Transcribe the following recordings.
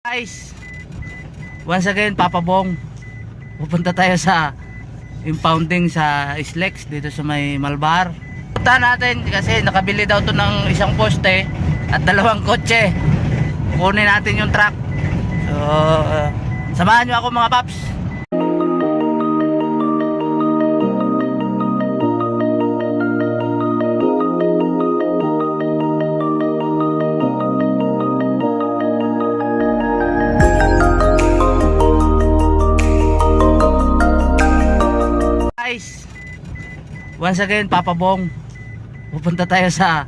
Guys, once again Papa Bong, pupunta tayo sa impounding sa Islex dito sa may Malbar. Punta natin kasi nakabili daw to ng isang poste at dalawang kotse. Kunin natin yung truck. So samahan nyo ako mga paps. Guys, once again Papa Bong, pupunta tayo sa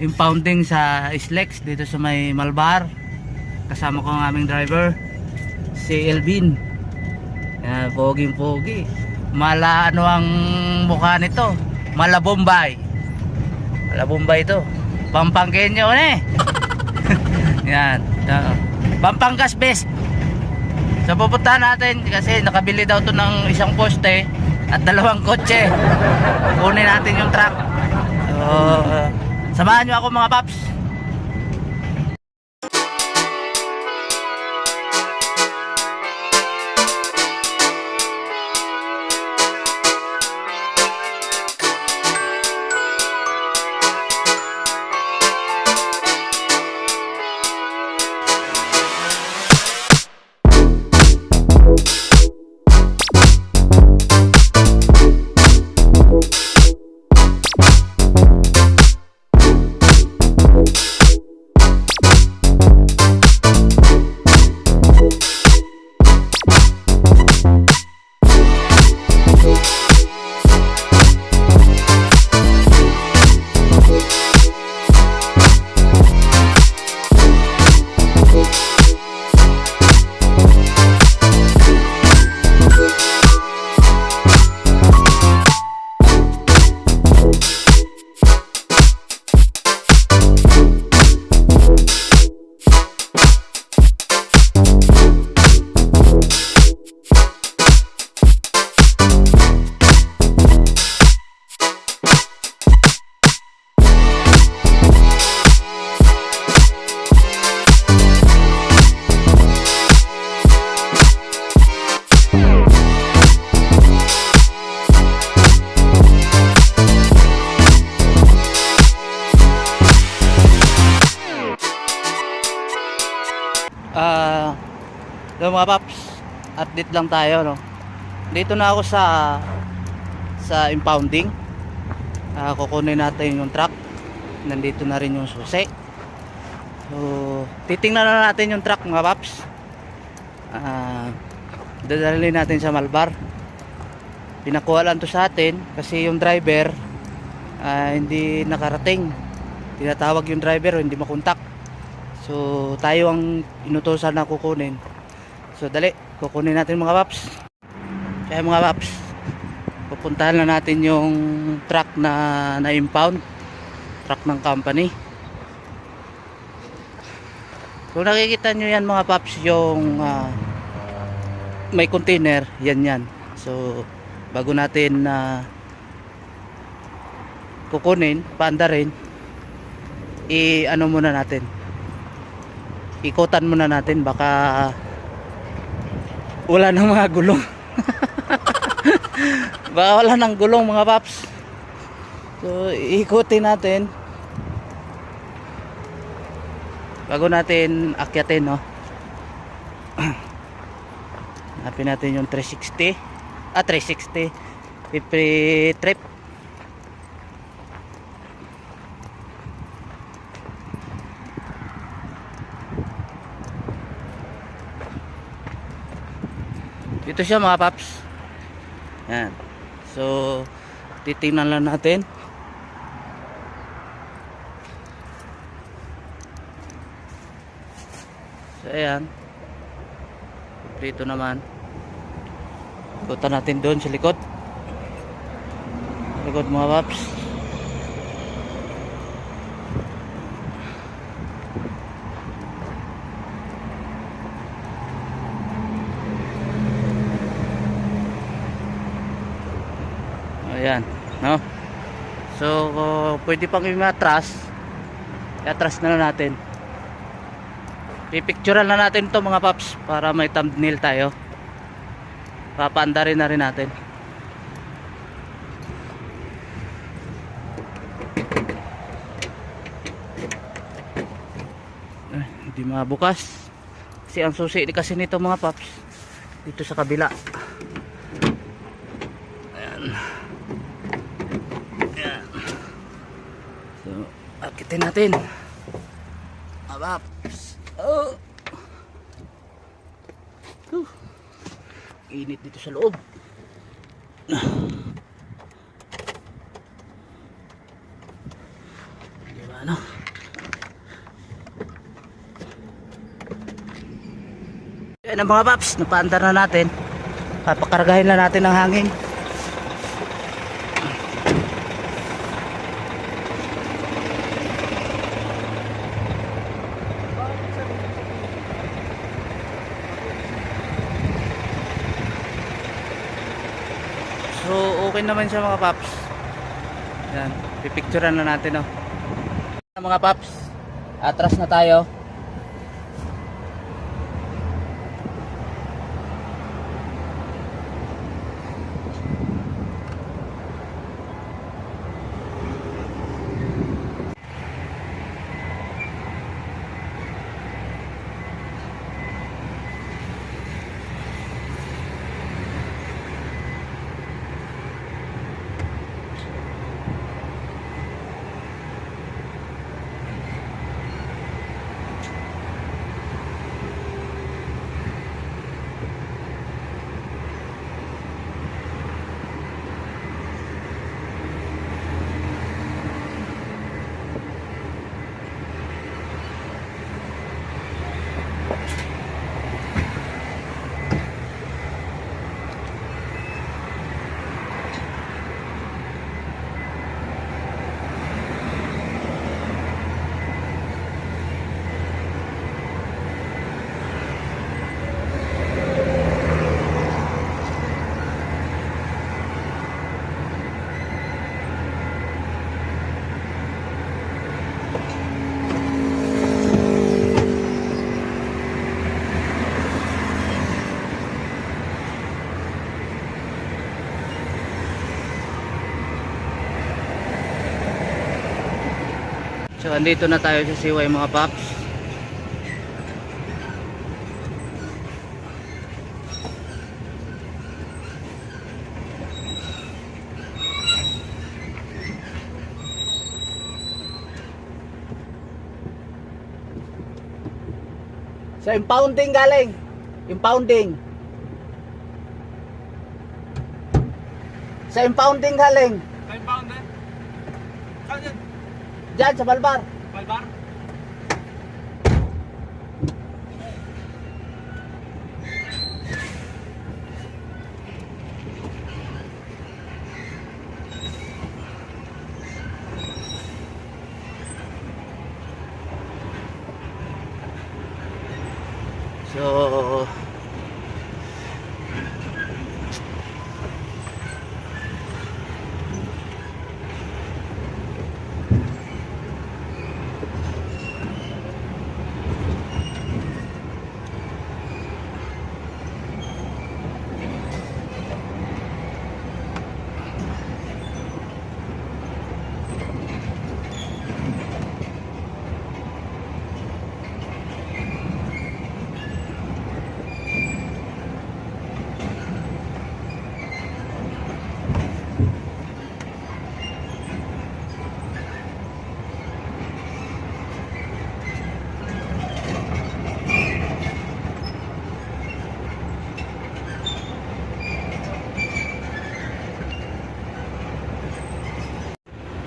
impounding sa Islex dito sa may Malbar. Kasama ko ang aming driver si Elvin. Poging pogi. Mala ano ang mukha nito? Mala Bombay. Mala Bombay ito. Pampangkenyo eh. Yan. Pampangas best. So pupuntahan natin kasi nakabili daw to ng isang poste at dalawang kotse. Kunin natin yung truck. So samahan nyo ako mga paps. So mga paps, update lang tayo, no. Dito na ako sa impounding. Kukunin natin yung truck. Nandito na rin yung susi. So titingnan na natin yung truck mga paps. Dadalhin natin sa Malbar. Pinakuha lang to sa atin kasi yung driver hindi nakarating. Tinatawag yung driver o hindi makontak. So tayo ang inutusan na kukunin. So dali, kukunin natin mga paps. Kaya mga paps, pupuntahan na natin yung truck na impound, truck ng company. Kung nakikita nyo yan mga paps, yung may container, yan. So bago natin kukunin, paandarin, i-ano muna natin, ikutan muna natin, baka wala nang mga gulong. Baka wala nang gulong mga paps. So ikutin natin bago natin akyatin, no. Hanapin natin yung 360 50 trip. Ito siya mga paps. Yan. So titingnan lang natin. So ayan. Dito naman. Ikutan natin doon sa likod. Likod mga paps. Ayan, no? So pwede pang i-atras. I-atras na lang natin. Pipicturean na natin to mga paps para may thumbnail tayo. Papaanda rin na rin natin. Hindi mabukas kasi ang susi kasi nito mga paps dito sa kabila. Ayan. Ayan. So akitin natin mga paps. Oh. Init dito sa loob. Diba ano? Yan ang mga paps, napaandar na natin. Papakargahin na natin ng hangin. So okay naman siya mga paps. Yan, pipicturean na natin, oh. Mga paps, atras na tayo. So andito na tayo sa Siway mga paps. Sa impounding galing. Impounding. Sa impounding galing. Sa impounding? Saan yan? Diyan sa Balbar. Balbar? So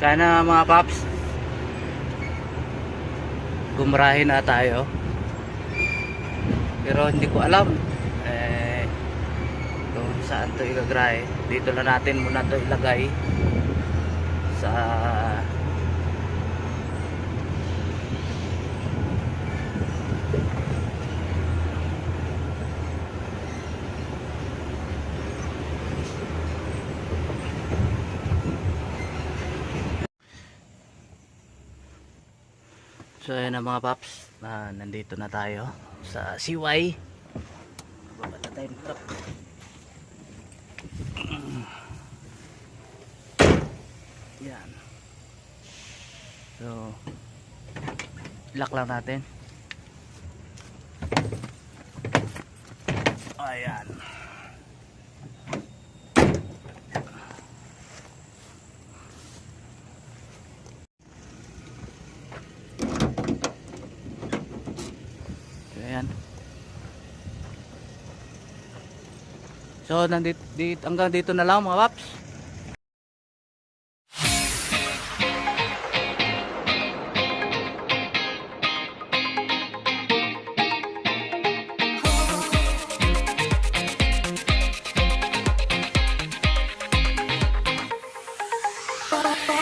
sana mga paps gumrahin na tayo, pero hindi ko alam kung saan to igagrahe. Dito na natin muna to ilagay sa So ayan na mga paps, nandito na tayo sa CY. Baba na tayo ng truck. Yan. So lock lang natin. Ayan. Ayan. So nandito hanggang dito na lang mga paps.